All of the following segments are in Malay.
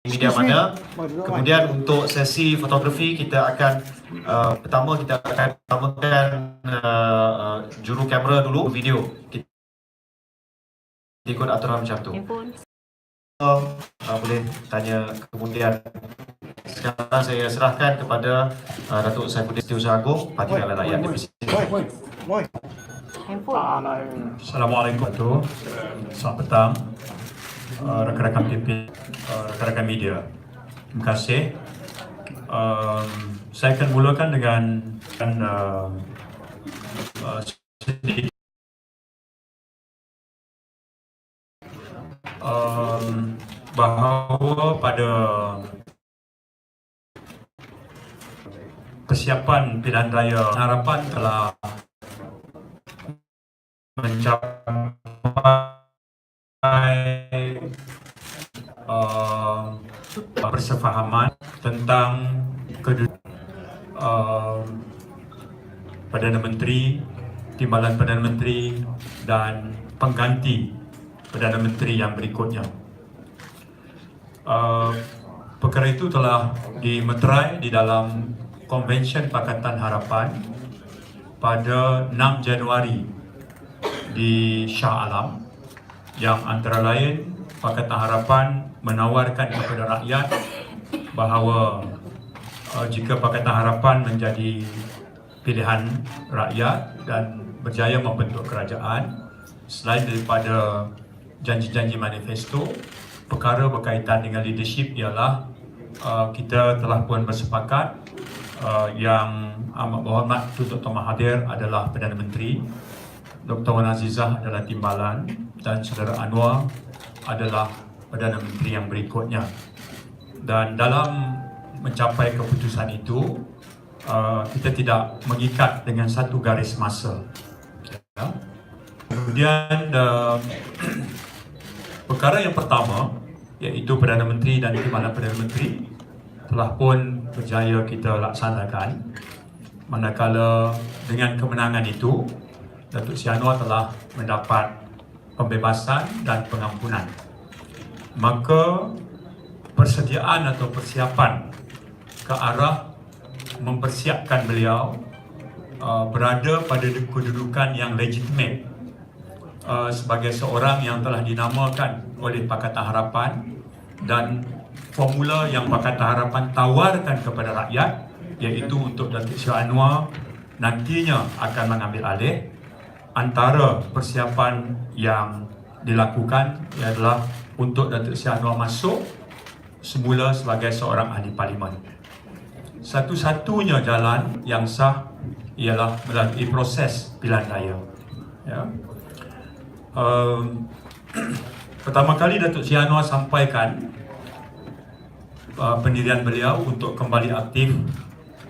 media mana. Kemudian untuk sesi fotografi kita akan pertama kita akan utamakan juru kamera dulu, video. Kita ikut aturan macam tu. Boleh tanya kemudian. Sekarang saya serahkan kepada Datuk Saifuddin Setiausaha Agong, Parti Keadilan Rakyat di Presiden. Assalamualaikum. Selamat petang rakan-rakan pimpin, rakan-rakan media. Terima kasih. Saya akan mulakan dengan sedikit bahawa pada persiapan pilihan raya harapan telah mencapai persefahaman tentang Perdana Menteri, timbalan Perdana Menteri dan pengganti Perdana Menteri yang berikutnya. Perkara itu telah dimeterai di dalam Konvensyen Pakatan Harapan pada 6 Januari di Shah Alam, yang antara lain Pakatan Harapan menawarkan kepada rakyat bahawa jika Pakatan Harapan menjadi pilihan rakyat dan berjaya membentuk kerajaan, selain daripada janji-janji manifesto, perkara berkaitan dengan leadership ialah kita telah pun bersepakat yang amat berhormat Tuan Tuan Mahathir adalah Perdana Menteri, Dr. Wan Azizah adalah timbalan dan Saudara Anwar adalah Perdana Menteri yang berikutnya. Dan dalam mencapai keputusan itu, kita tidak mengikat dengan satu garis masa. Ya. Kemudian perkara yang pertama, iaitu Perdana Menteri dan timbalan Perdana Menteri telah pun berjaya kita laksanakan. Manakala dengan kemenangan itu, Datuk Seri Anwar telah mendapat pembebasan dan pengampunan. Maka persediaan atau persiapan ke arah mempersiapkan beliau berada pada kedudukan yang legitimate sebagai seorang yang telah dinamakan oleh Pakatan Harapan, dan formula yang Pakatan Harapan tawarkan kepada rakyat iaitu untuk Datuk Seri Anwar nantinya akan mengambil alih. Antara persiapan yang dilakukan adalah untuk Datuk Seri Anwar masuk semula sebagai seorang ahli parlimen. Satu-satunya jalan yang sah ialah melalui proses pilihan raya. Ya. Pertama kali Datuk Seri Anwar sampaikan pendirian beliau untuk kembali aktif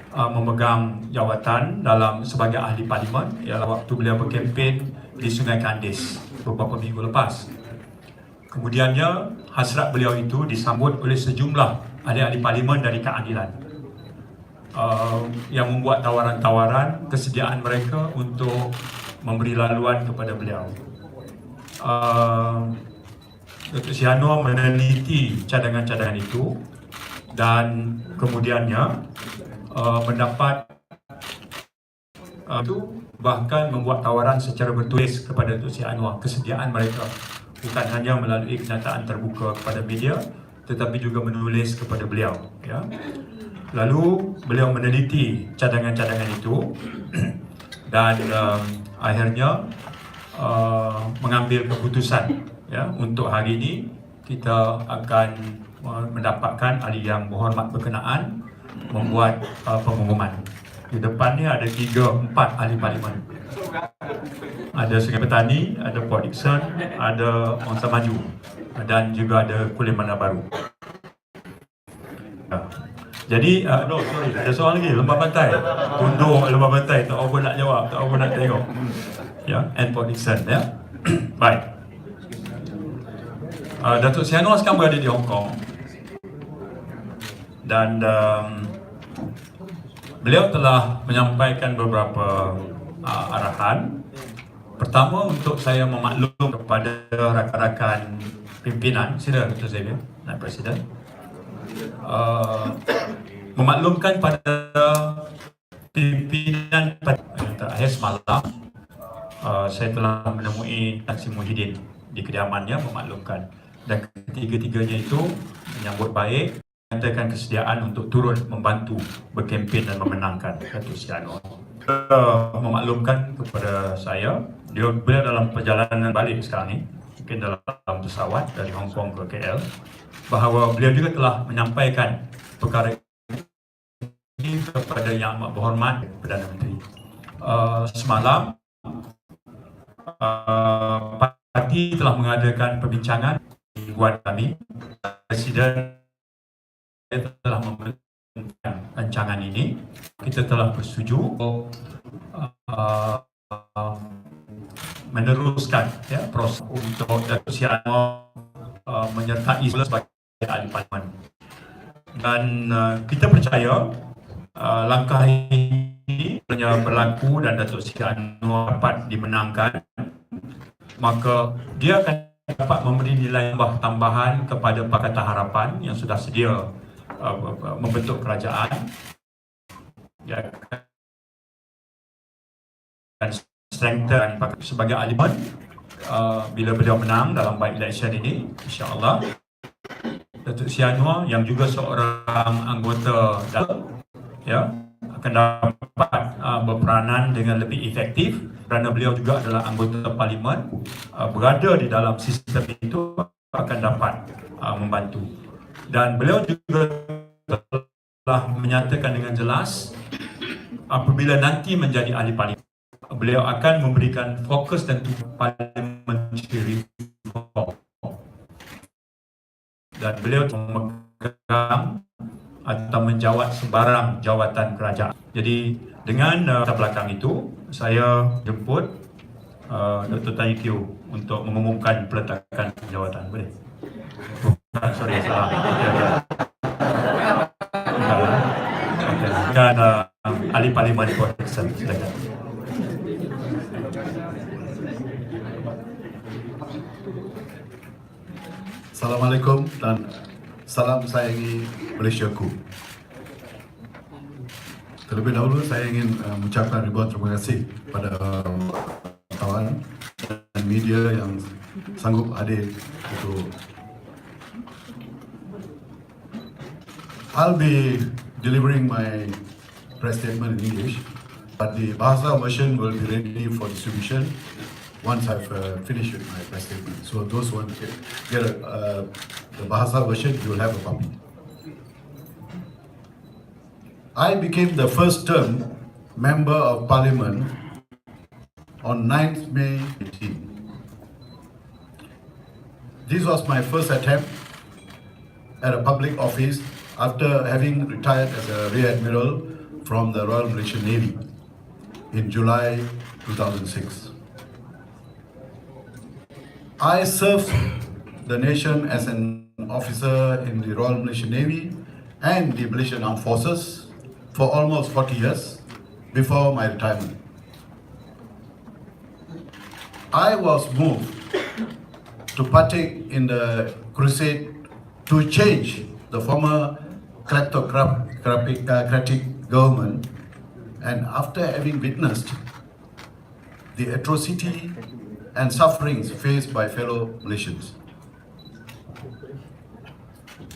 memegang jawatan dalam sebagai ahli parlimen ialah waktu beliau berkempen di Sungai Kandis beberapa minggu lepas. Kemudiannya hasrat beliau itu disambut oleh sejumlah ahli-ahli parlimen dari keadilan yang membuat tawaran-tawaran kesediaan mereka untuk memberi laluan kepada beliau. Datuk Seri Anwar meneliti cadangan-cadangan itu dan kemudiannya mendapat itu bahkan membuat tawaran secara bertulis kepada Datuk Seri Anwar kesediaan mereka bukan hanya melalui kenyataan terbuka kepada media tetapi juga menulis kepada beliau. Ya. Lalu beliau meneliti cadangan-cadangan itu dan akhirnya mengambil keputusan. Ya, untuk hari ini kita akan mendapatkan ahli yang berhormat berkenaan membuat pengumuman. Di depan ni ada 3-4 ahli parlimen. Ada Sungai Bertanding, ada Port Dickson, ada Bangsa Maju dan juga ada Kulim Bandar Baru. Jadi, ada soalan lagi, Lembah Pantai. Tunduk Lembah Pantai, tak apa nak jawab, tak apa nak tengok. Ya, and Port Dickson, ya. Baik. Datuk Seri Anwar sekarang berada di Hong Kong. Dan beliau telah menyampaikan beberapa arahan. Pertama, untuk saya memaklum kepada rakan-rakan pimpinan, sila Dr. Xavier, Naib Presiden, memaklumkan pada pimpinan yang terakhir semalam, saya telah menemui Tan Sri Muhyiddin di kediamannya memaklumkan, dan ketiga-tiganya itu menyambut baik, menyatakan kesediaan untuk turun membantu berkempen dan memenangkan Datuk Seri Anwar. Memaklumkan kepada saya, beliau dalam perjalanan balik sekarang ni, mungkin dalam pesawat dari Hong Kong ke KL, bahawa beliau juga telah menyampaikan perkara ini kepada Yang Amat Berhormat Perdana Menteri. Semalam parti telah mengadakan perbincangan di Guan kami. Presiden telah membentukkan rancangan ini. Kita telah bersetuju meneruskan proses untuk Datuk Seri Anwar menyertai sebagai ahli parlimen. Dan kita percaya langkah ini berlaku dan Datuk Seri Anwar dapat dimenangkan, maka dia akan dapat memberi nilai tambahan kepada Pakatan Harapan yang sudah sedia membentuk kerajaan. Dia akan strengthen sebagai ahli parlimen bila beliau menang dalam by election ini, insya-Allah Datuk Seri Anwar yang juga seorang anggota akan dapat berperanan dengan lebih efektif kerana beliau juga adalah anggota parlimen, berada di dalam sistem itu akan dapat membantu. Dan beliau juga telah menyatakan dengan jelas apabila nanti menjadi ahli parlimen, beliau akan memberikan fokus dan parliamentary reform, dan beliau memegang atau menjawat sebarang jawatan kerajaan. Jadi dengan latar belakang itu, saya jemput Dr. Tan Q untuk mengumumkan peletakan jawatan. Boleh? Bukan, sorry, salah. Dan ahli parlimen Protestan, silakan. Assalamualaikum dan salam sayangi Malaysiaku. Terlebih dahulu saya ingin mengucapkan ribuan terima kasih kepada kawan dan media yang sanggup hadir untuk. I'll be delivering my press statement in English, but the Bahasa version will be ready for distribution once I've finished with my press statement. So those who want to get the Bahasa version, you will have a copy. I became the first term member of Parliament on 9th May 18. This was my first attempt at a public office after having retired as a Rear Admiral from the Royal Malaysian Navy in July 2006. I served the nation as an officer in the Royal Malaysian Navy and the Malaysian Armed Forces for almost 40 years before my retirement. I was moved to partake in the crusade to change the former kleptocratic government, and after having witnessed the atrocity and sufferings faced by fellow Malaysians.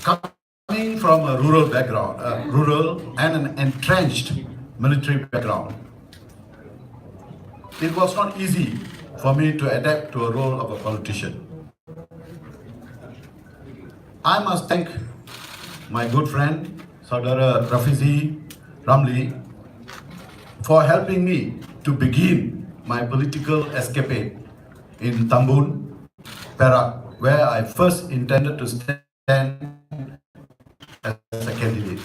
Coming from a rural background, rural and an entrenched military background, it was not easy for me to adapt to a role of a politician. I must thank my good friend, Saudara Rafizi Ramli, for helping me to begin my political escapade in Tambun, Perak, where I first intended to stand as a candidate.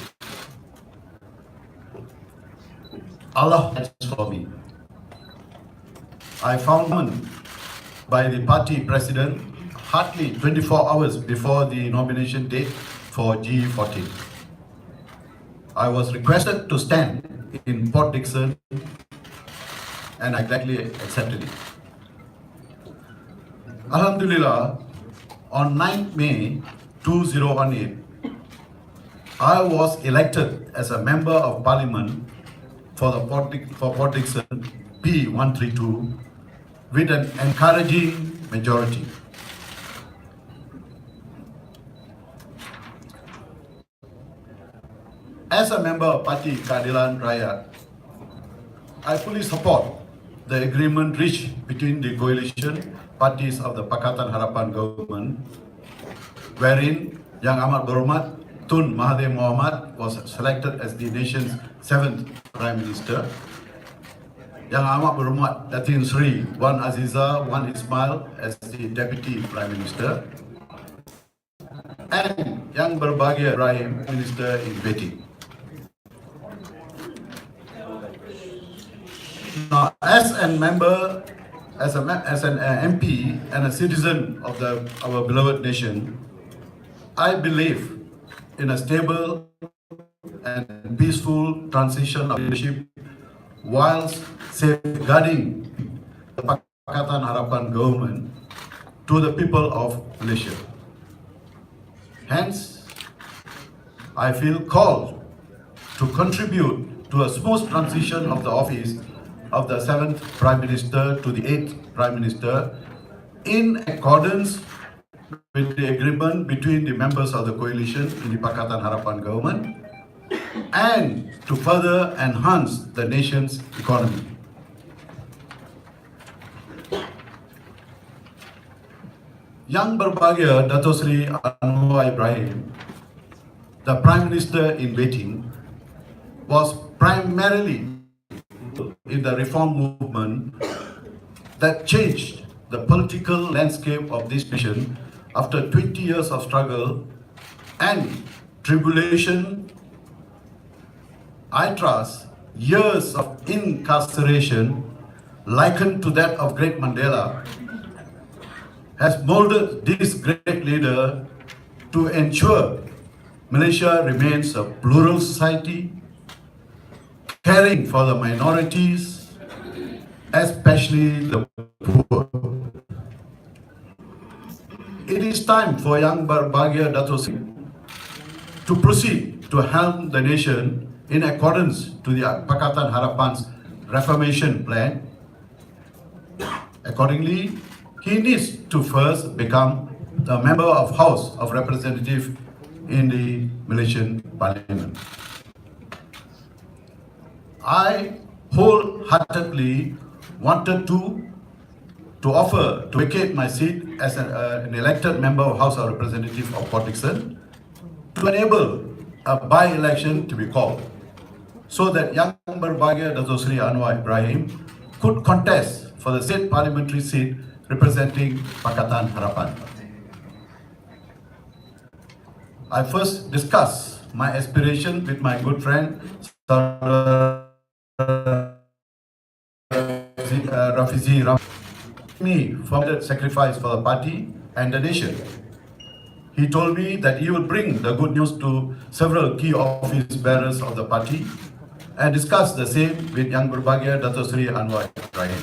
Allah has for me. I found by the party president hardly 24 hours before the nomination date for G14. I was requested to stand in Port Dickson and I gladly accepted it. Alhamdulillah, on 9th May 2018, I was elected as a member of Parliament for Portixon P132 with an encouraging majority. As a member of Parti Keadilan Rakyat, I fully support the agreement reached between the coalition parties of the Pakatan Harapan government, wherein Yang Amat Berhormat Tun Mahathir Mohamad was selected as the nation's 7th Prime Minister. Yang Amat Berhormat Datin Sri Wan Aziza Wan Ismail as the Deputy Prime Minister, and Yang Berbahagia Ibrahim Minister in waiting. Now, as an MP and a citizen of our beloved nation, I believe in a stable and peaceful transition of leadership whilst safeguarding the Pakatan Harapan government to the people of Malaysia. Hence, I feel called to contribute to a smooth transition of the office of the 7th Prime Minister to the 8th Prime Minister in accordance with the agreement between the members of the coalition in the Pakatan Harapan government and to further enhance the nation's economy. Yang Berbahagia Dato' Sri Anwar Ibrahim, the Prime Minister in waiting, was primarily in the reform movement that changed the political landscape of this nation after 20 years of struggle and tribulation. I trust years of incarceration, likened to that of great Mandela, has molded this great leader to ensure Malaysia remains a plural society, caring for the minorities, especially the poor. It is time for Yang Berbahagia Dato' Sri to proceed to helm the nation in accordance to the Pakatan Harapan's reformation plan. Accordingly, he needs to first become a member of House of Representatives in the Malaysian Parliament. I wholeheartedly wanted to offer to vacate my seat as an elected member of House of Representatives of Portixon to enable a by-election to be called so that Yang Berbahagia Dato' Sri Anwar Ibrahim could contest for the state parliamentary seat representing Pakatan Harapan. I first discussed my aspiration with my good friend Rafizi Ram, me for the sacrifice for the party and the nation. He told me that he will bring the good news to several key office bearers of the party and discuss the same with Yang Berbahagia Dato' Sri Anwar Ibrahim.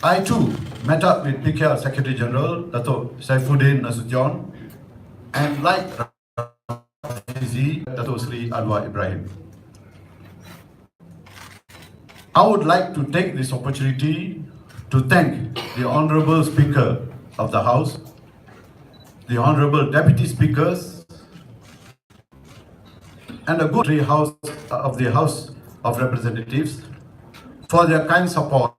I too met up with PKR Secretary General Dato' Saifuddin Nasution and like Rafizi Dato' Sri Anwar Ibrahim. I would like to take this opportunity to thank the Honourable Speaker of the House, the Honourable Deputy Speakers, and the good House of the House of Representatives for their kind support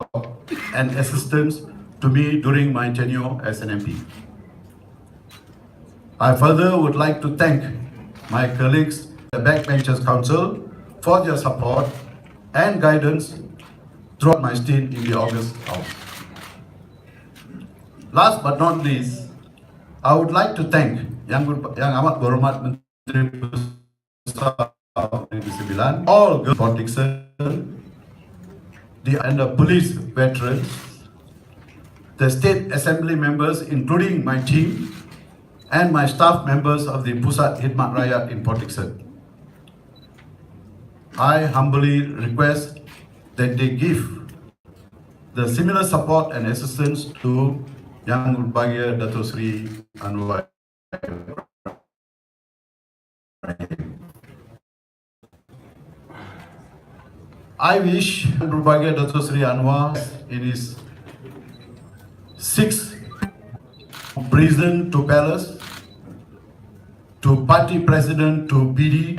and assistance to me during my tenure as an MP. I further would like to thank my colleagues, the Backbenchers Council, for their support and guidance throughout my stint in the August House. Last but not least, I would like to thank Yang Amat Berhormat Menteri Besar Negeri Sembilan, all girls Portixon, and the police veterans, the state assembly members, including my team, and my staff members of the Pusat Khidmat Rakyat in Portixon. I humbly request that they give the similar support and assistance to Yang Berbahagia Dato' Sri Anwar I wish Berbagai Dato Sri Anwar in his sixth prison to palace, to party president, to BD,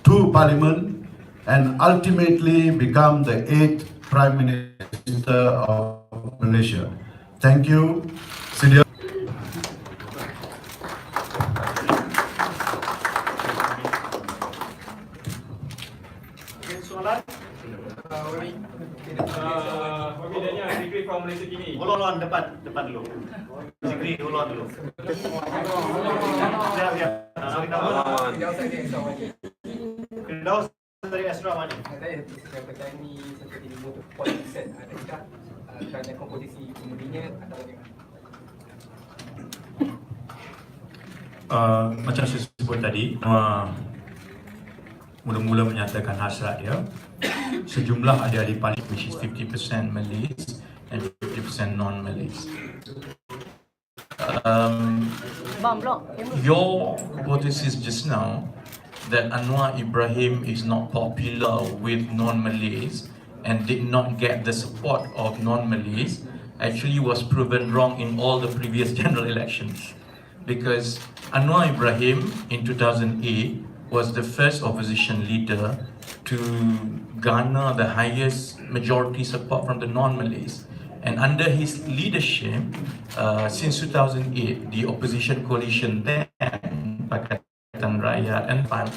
to Parlimen, and ultimately become the 8th Prime Minister of Malaysia. Thank you. Senior. Soalan? Degree from Malaysia kini. Hold on, depan dulu. Degree, hold on dulu. Siap. Sorry, nama. Firdaus dari Astra mana? Saya katakan ni seperti motor politik adakah kerana komposisi pengundi atau bagaimana? Macam saya sebut tadi, mula-mula menyatakan hasrat dia. Sejumlah ahli parlimen, which is 50% Malays and 50% non-Malays. Your hypothesis just now that Anwar Ibrahim is not popular with non-Malays and did not get the support of non-Malays actually was proven wrong in all the previous general elections, because Anwar Ibrahim in 2008 was the first opposition leader to garner the highest majority support from the non-Malays. And under his leadership, since 2008, the opposition coalition then, Pakatan Rakyat and PAN,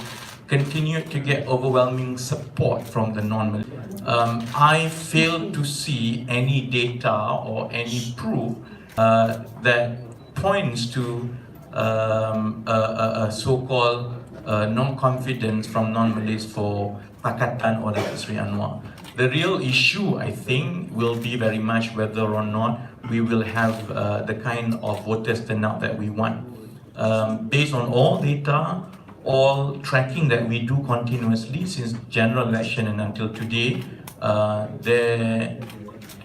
continued to get overwhelming support from the non-Malays. I failed to see any data or any proof that points to a so-called non-confidence from non-Malays for Pakatan or Dato' Sri Anwar. The real issue, I think, will be very much whether or not we will have the kind of voters turnout that we want. Based on all data, all tracking that we do continuously since general election and until today, there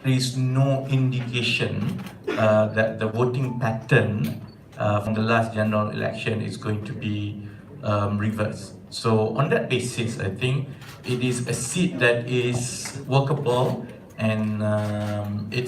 is no indication that the voting pattern from the last general election is going to be reversed. So on that basis, I think it is a seat that is workable, and it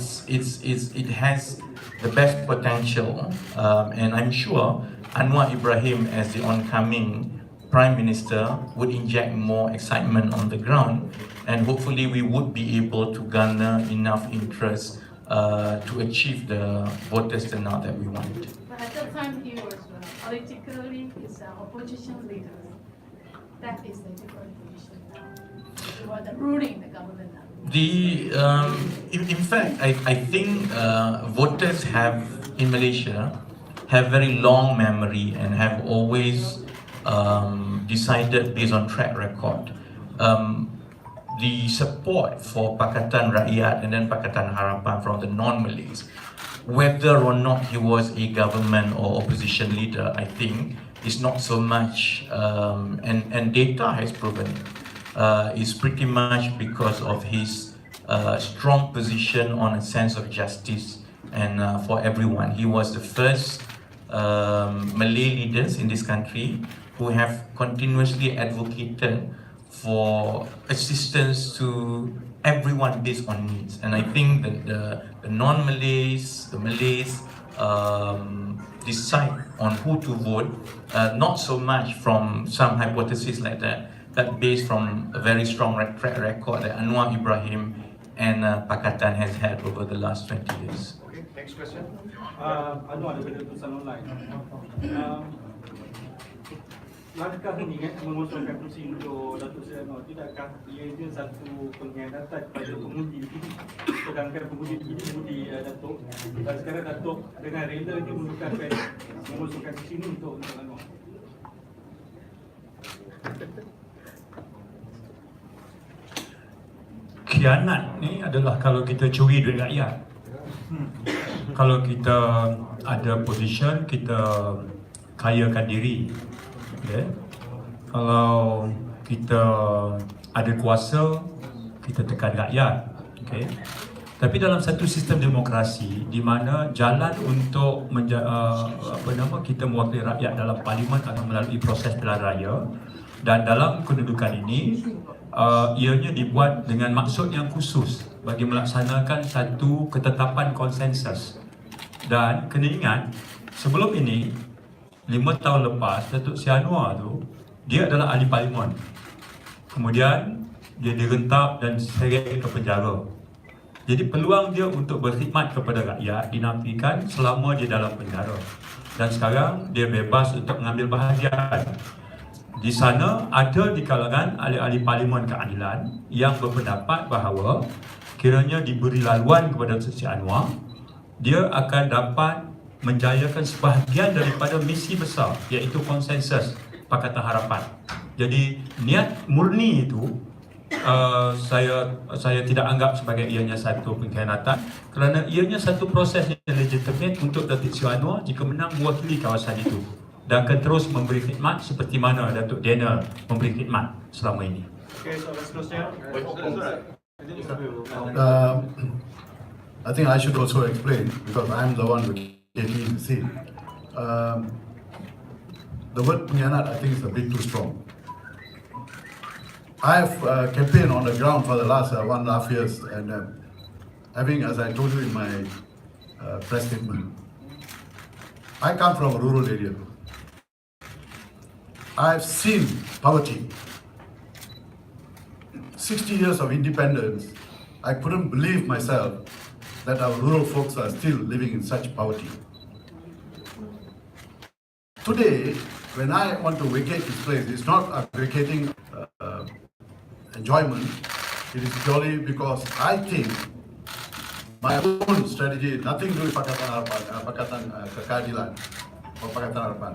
has the best potential, and I'm sure Anwar Ibrahim as the oncoming Prime Minister would inject more excitement on the ground, and hopefully we would be able to garner enough interest to achieve the voters turnout that we want. But at that time he was politically is an opposition leader. That is the different position now. He was ruling the government now. In fact, I think voters in Malaysia have very long memory and have always decided based on track record. The support for Pakatan Rakyat and then Pakatan Harapan from the non-Malays, whether or not he was a government or opposition leader, I think is not so much, and data has proven is pretty much because of his strong position on a sense of justice and for everyone. He was the first Malay leaders in this country who have continuously advocated for assistance to everyone based on needs. And I think that the non-Malays, the Malays, decide on who to vote, not so much from some hypothesis like that, but based from a very strong track record that Anwar Ibrahim and Pakatan has had over the last 20 years. Okay, next question. Anwar daripada tulisan online. Langkah ini mengosongkan kursi untuk Datuk Seri Anwar, tidakkah ianya satu pengkhianatan kepada pengundi ini? Sedangkan pengundi ini mengundi Datuk, dan sekarang Datuk dengan rela dia mengosongkan kursi ini untuk Anwar. Khianat ni adalah kalau kita curi duit rakyat. Kalau kita ada position, kita kayakan diri. Okay. Kalau kita ada kuasa, kita tekan rakyat. Okay. Tapi dalam satu sistem demokrasi di mana jalan untuk kita mewakili rakyat dalam parlimen atau melalui proses pilihan raya, Dan dalam kedudukan ini, ianya dibuat dengan maksud yang khusus bagi melaksanakan satu ketetapan konsensus. Dan kena ingat, sebelum ini 5 tahun lepas, Datuk Seri Anwar tu, dia adalah ahli parlimen. Kemudian dia direntap dan seret ke penjara. Jadi peluang dia untuk berkhidmat kepada rakyat dinafikan selama dia dalam penjara. Dan sekarang dia bebas untuk mengambil bahagian. Di sana ada di kalangan ahli-ahli parlimen keadilan yang berpendapat bahawa kiranya diberi laluan kepada Datuk Seri Anwar, dia akan dapat menjayakan sebahagian daripada misi besar, iaitu konsensus Pakatan Harapan. Jadi niat murni itu saya tidak anggap sebagai ianya satu pengkhianatan, kerana ianya satu proses yang legitimate untuk Datuk Seri Anwar jika menang mewakili kawasan itu dan akan terus memberi khidmat seperti mana Datuk Daniel memberi khidmat selama ini. Okey, soalan seterusnya. I think I should also explain because I'm the one who came in the scene. The word pengkhianat I think is a bit too strong. I've campaigned on the ground for the last 1.5 years, and having, as I told you in my press statement, I come from a rural area. I've seen poverty. 60 years of independence, I couldn't believe myself that our rural folks are still living in such poverty. Today, when I want to vacate this place, it's not vacating enjoyment. It is purely because I think my own strategy, nothing to do with Pakatan Keadilan or Pakatan Harapan.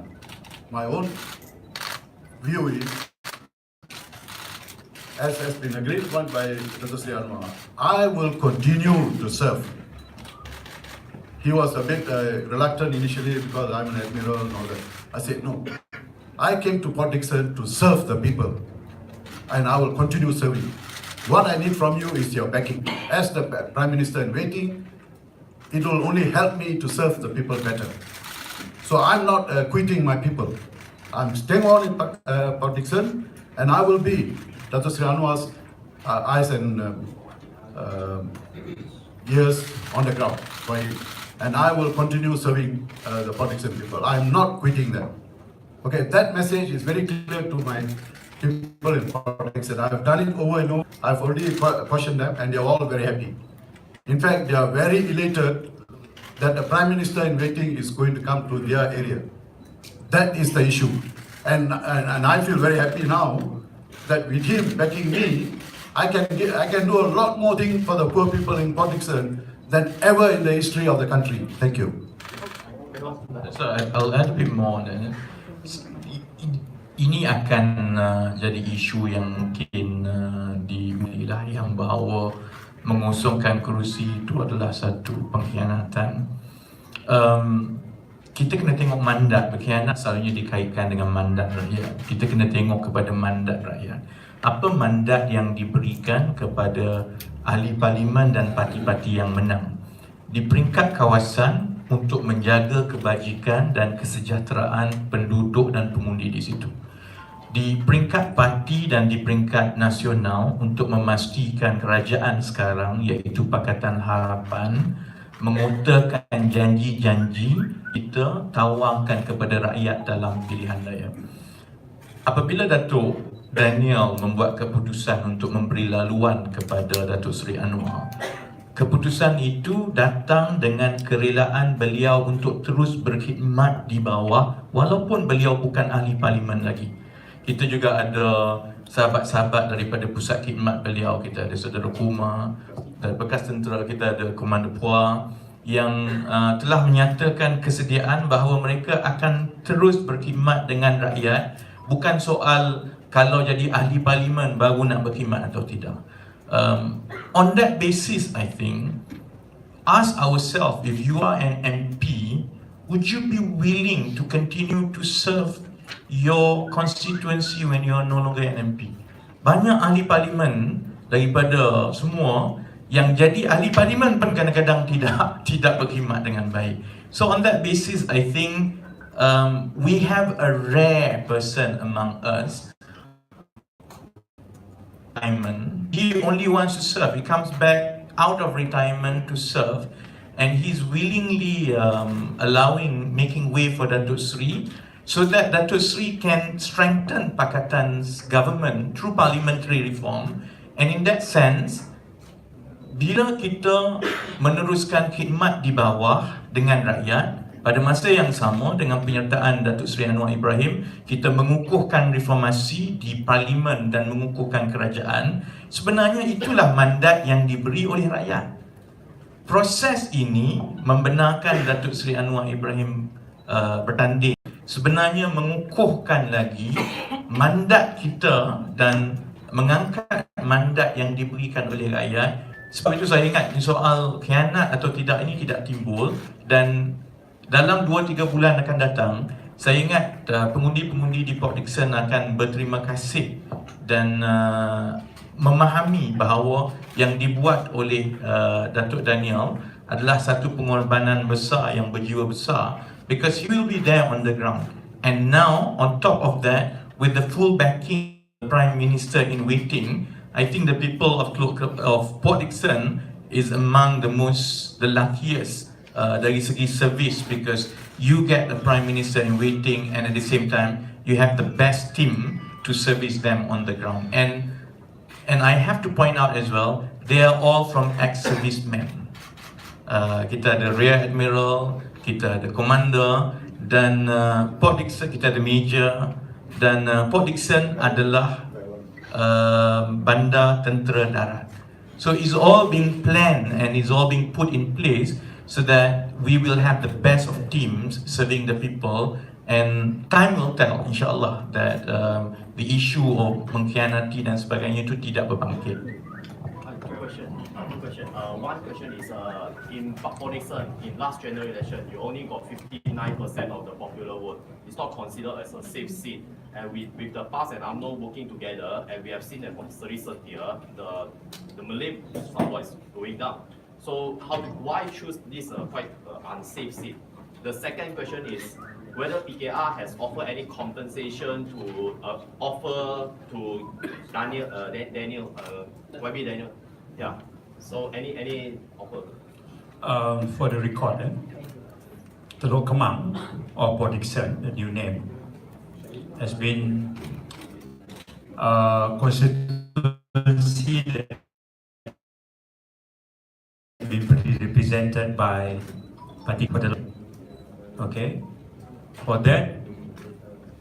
My own view is, as has been agreed upon by Datuk Seri Anwar, I will continue to serve. He was a bit reluctant initially because I'm an admiral and all that. I said, no, I came to Port Dickson to serve the people, and I will continue serving. What I need from you is your backing. As the Prime Minister in waiting, it will only help me to serve the people better. So I'm not quitting my people. I'm staying on in Port Dickson, and I will be Datuk Seri Anwar's eyes and ears on the ground for him. And I will continue serving the Port Dickson people. I am not quitting them. Okay, that message is very clear to my people in Port Dickson. I have done it over and over. I've already questioned them, and they're all very happy. In fact, they are very elated that the Prime Minister in waiting is going to come to their area. That is the issue. And I feel very happy now that with him backing me, I can do a lot more things for the poor people in Port Dickson than ever in the history of the country. Thank you. So I'll add a bit more. Ini akan jadi isu yang mungkin dimilih yang bahawa mengosongkan kerusi itu adalah satu pengkhianatan. Kita kena tengok mandat. Berkhianat selalunya dikaitkan dengan mandat rakyat. Kita kena tengok kepada mandat rakyat. Apa mandat yang diberikan kepada ahli parlimen dan parti-parti yang menang di peringkat kawasan untuk menjaga kebajikan dan kesejahteraan penduduk dan pengundi di situ, di peringkat parti dan di peringkat nasional untuk memastikan kerajaan sekarang iaitu Pakatan Harapan mengutarakan janji-janji kita tawarkan kepada rakyat dalam pilihan raya. Apabila Datuk Daniel membuat keputusan untuk memberi laluan kepada Datuk Seri Anwar, keputusan itu datang dengan kerelaan beliau untuk terus berkhidmat di bawah walaupun beliau bukan ahli parlimen lagi. Kita juga ada sahabat-sahabat daripada pusat khidmat beliau. Kita ada saudara Kuma, dari bekas tentera kita ada Komando Puan yang telah menyatakan kesediaan bahawa mereka akan terus berkhidmat dengan rakyat. Bukan soal kalau jadi ahli parlimen baru nak berkhidmat atau tidak. On that basis, I think, ask ourselves, if you are an MP, would you be willing to continue to serve your constituency when you are no longer an MP? Banyak ahli parlimen daripada semua yang jadi ahli parlimen pun kadang-kadang tidak berkhidmat dengan baik. So on that basis, I think we have a rare person among us retirement. He only wants to serve. He comes back out of retirement to serve, and he's willingly making way for Datuk Seri, so that Datuk Seri can strengthen Pakatan's government through parliamentary reform. And in that sense, bila kita meneruskan khidmat di bawah dengan rakyat, pada masa yang sama dengan penyertaan Datuk Seri Anwar Ibrahim, kita mengukuhkan reformasi di Parlimen dan mengukuhkan kerajaan. Sebenarnya itulah mandat yang diberi oleh rakyat. Proses ini membenarkan Datuk Seri Anwar Ibrahim bertanding, sebenarnya mengukuhkan lagi mandat kita dan mengangkat mandat yang diberikan oleh rakyat. Sebab itu saya ingat soal khianat atau tidak ini tidak timbul, dan dalam 2-3 bulan akan datang, saya ingat pengundi-pengundi di Port Dickson akan berterima kasih dan memahami bahawa yang dibuat oleh Datuk Daniel adalah satu pengorbanan besar yang berjiwa besar, because he will be there on the ground. And now on top of that, with the full backing of the Prime Minister in waiting, I think the people of Port Dickson is among the luckiest dari segi service, because you get the Prime Minister in waiting, and at the same time you have the best team to service them on the ground. And I have to point out as well, they are all from ex-servicemen. Kita ada Rear Admiral, kita ada Commander, dan Port Dickson kita ada Major, dan Port Dickson adalah bandar tentera darat. So it's all being planned and it's all being put in place so that we will have the best of teams serving the people, and time will tell, insyaAllah, that the issue of mengkhianati dan sebagainya itu tidak berbangkit. One question is, in Bakal, in last general election, you only got 59% of the popular vote. It's not considered as a safe seat. And with the PAS and UMNO working together, and we have seen that from Seri Setia, the Malay support is going down. So why choose this quite unsafe seat? The second question is whether PKR has offered any compensation to offer to Daniel, YB Daniel. Yeah. So any offer? For the record, Teluk Kemang or Port Dickson, the new name, has been constituency that has been represented by Parti Kuala. Okay, for that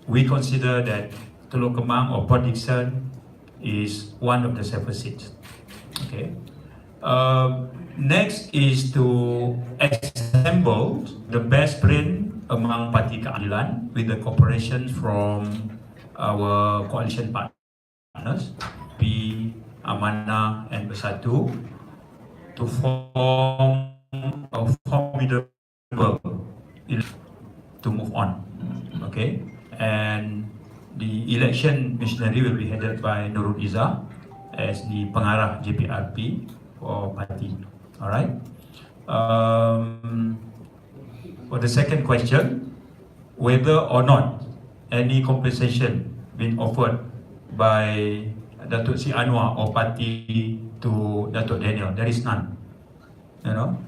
we consider that Teluk Kemang or Port Dickson is one of the 7 seats. Okay. Next is to assemble the best brain among Parti Keadilan with the cooperation from our coalition partners, P, Amanah and Bersatu, to form a formidable to move on. Okay, and the election missionary will be headed by Nurul Izzah as the pengarah JPRP for party. All right. For the second question, whether or not any compensation been offered by Datuk Seri Anwar or party to Datuk Daniel, there is none. You know,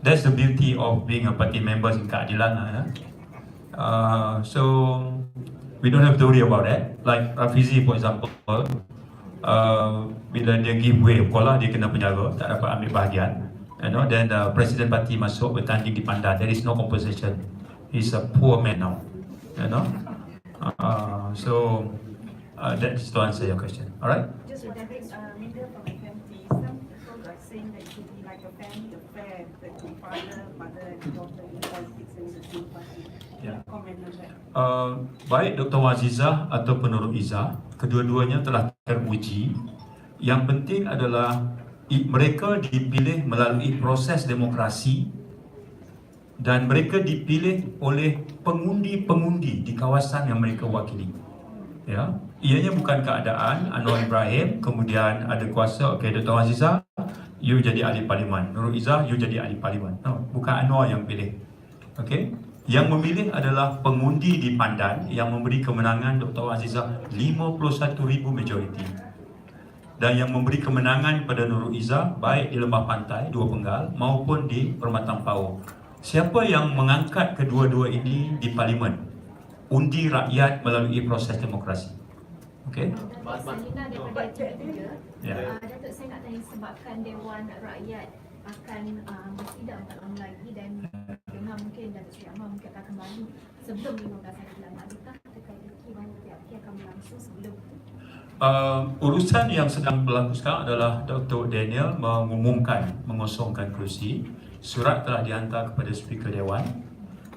that's the beauty of being a party members in Keadilan. So we don't have to worry about that. Like Rafizi, for example, bila dia give way, sekolah dia kena penjara, tak dapat ambil bahagian. You know, then the President Parti masuk bertanding di Pandan. There is no compensation. He's a poor man now. You know, so that's to answer your question. All right. Just wondering, media from FMT, some people are saying that it should be like a family affair, that the father, mother, and daughter in politics in the same party. Yeah. Comment on that. Baik Dr. Wazizah ataupun Nurul Izzah, kedua-duanya telah teruji. Yang penting adalah mereka dipilih melalui proses demokrasi dan mereka dipilih oleh pengundi-pengundi di kawasan yang mereka wakili. Ya, ianya bukan keadaan Anwar Ibrahim kemudian ada kuasa, okey Dr. Wazizah, you jadi ahli parlimen, Nurul Izzah, you jadi ahli parlimen. No, bukan Anwar yang pilih. Okey. Yang memilih adalah pengundi di Pandan yang memberi kemenangan Dr. Azizah 51,000 majoriti. Dan yang memberi kemenangan kepada Nurul Izzah baik di Lembah Pantai, Dua Penggal maupun di Permatang Pau. Siapa yang mengangkat kedua-dua ini di Parlimen? Undi rakyat melalui proses demokrasi. Okey? Salina daripada TV3. Ya. Datuk, saya nak tanya sebabkan Dewan Rakyat akan bersidang tak lama lagi dan dengar mungkin Datuk Seri Anwar mungkin akan kembali sebelum 15 hari bulan. Adakah teka-teki bahawa PRP akan berlangsung sebelum itu? Urusan yang sedang berlaku sekarang adalah Dr. Daniel mengumumkan mengosongkan kerusi. Surat telah dihantar kepada Speaker Dewan.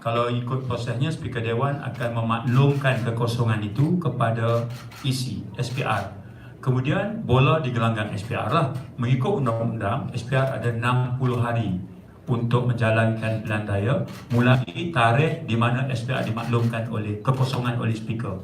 Kalau ikut prosesnya, Speaker Dewan akan memaklumkan kekosongan itu kepada EC, SPR. Kemudian bola di gelanggang SPR lah. Mengikut undang-undang, SPR ada 60 hari untuk menjalankan pilihan raya mulai tarikh di mana SPR dimaklumkan oleh kekosongan oleh Speaker.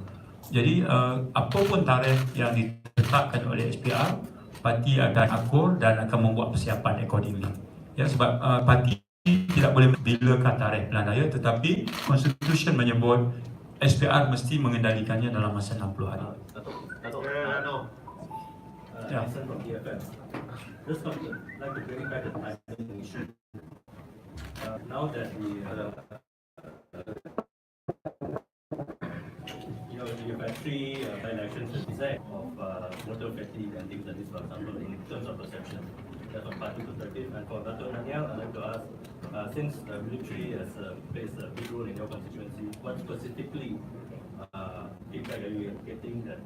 Jadi apapun tarikh yang ditetapkan oleh SPR, parti akan akur dan akan membuat persiapan accordingly. Ya, sebab parti tidak boleh bilakah tarikh pilihan raya, tetapi Constitution menyebut SPR mesti mengendalikannya dalam masa 60 hari. Yeah. From EFF. Just like to bring back the timing issue. Now that you've had three by-elections in Zag of voter fatigue and things like this, for example, in terms of perception. That's from part 2 to 13. And for Dr. Daniel, I'd like to ask, since the military has plays a big role in your constituency, what specifically feedback are you getting that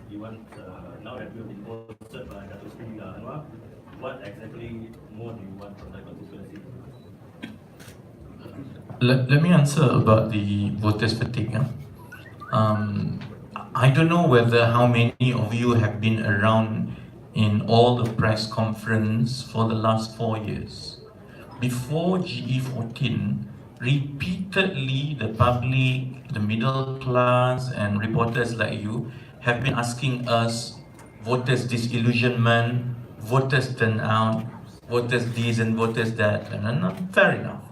you want, now that you've been posted by Dr. Sri Anwar, what exactly more do you want from that constituency? Let me answer about the voters fatigue. I don't know whether how many of you have been around in all the press conference for the last 4 years. Before GE14, repeatedly the public, the middle class and reporters like you have been asking us voters disillusionment, voters turnout, voters this and voters that, and fair enough.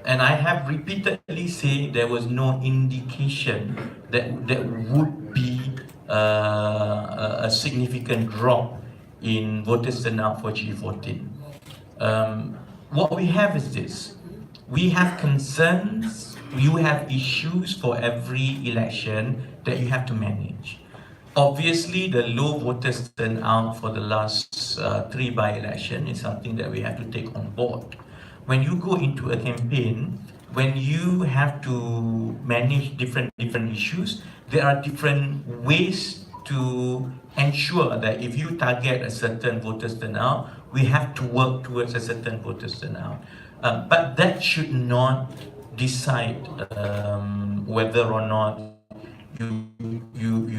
And I have repeatedly said there was no indication that there would be a significant drop in voters turnout for G14. What we have is this. We have concerns, you have issues for every election that you have to manage. Obviously, the low voters turnout for the last 3 by-election is something that we have to take on board. When you go into a campaign, when you have to manage different issues, there are different ways to ensure that if you target a certain voters turnout, we have to work towards a certain voters turnout. But that should not decide whether or not you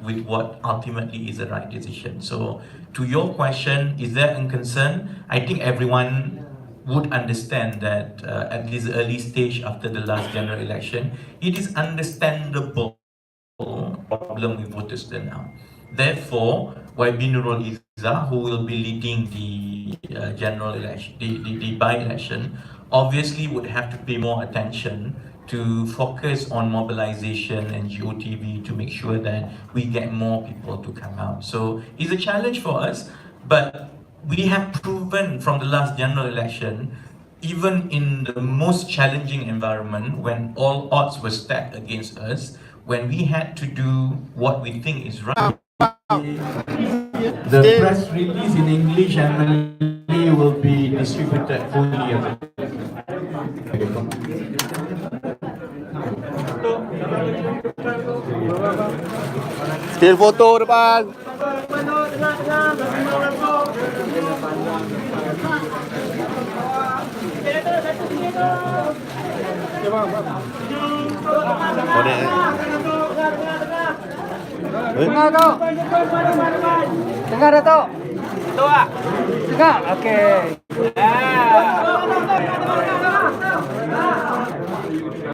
with what ultimately is the right decision. So to your question, is there a concern? I think everyone would understand that at this early stage after the last general election, it is understandable problem with voters turnout. Therefore, YB Nurul Izzah, who will be leading the general election, the by-election, obviously would have to pay more attention to focus on mobilization and GOTV to make sure that we get more people to come out. So it's a challenge for us, but we have proven from the last general election, even in the most challenging environment, when all odds were stacked against us, when we had to do what we think is right. The press release in English and Malay will be distributed fully. Still foto depan. Tengah kau. Tengah Datuk. Betul tak? Tengah. Okey.